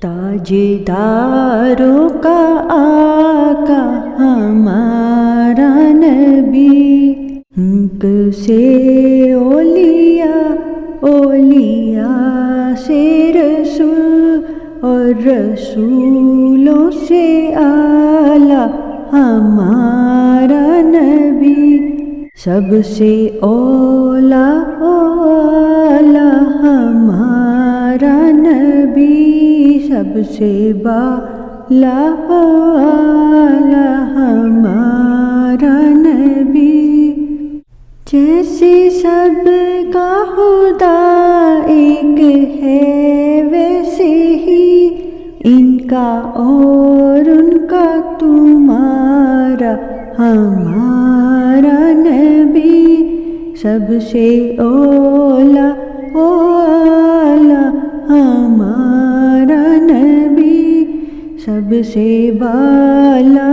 تاجداروں کا آقا ہمارا نبی، انک سے اولیاء، اولیاء سے رسول، اور رسولوں سے اعلیٰ ہمارا نبی، سب سے اولیٰ اعلیٰ ہمارا نبی، سب سے بالا اعلیٰ ہمارا نبی۔ جیسے سب کا خدا ایک ہے ویسے ہی ان کا اور ان کا تمہارا ہمارا نبی، سب سے اولیٰ اعلیٰ ہمارا نبی، سب سے بالا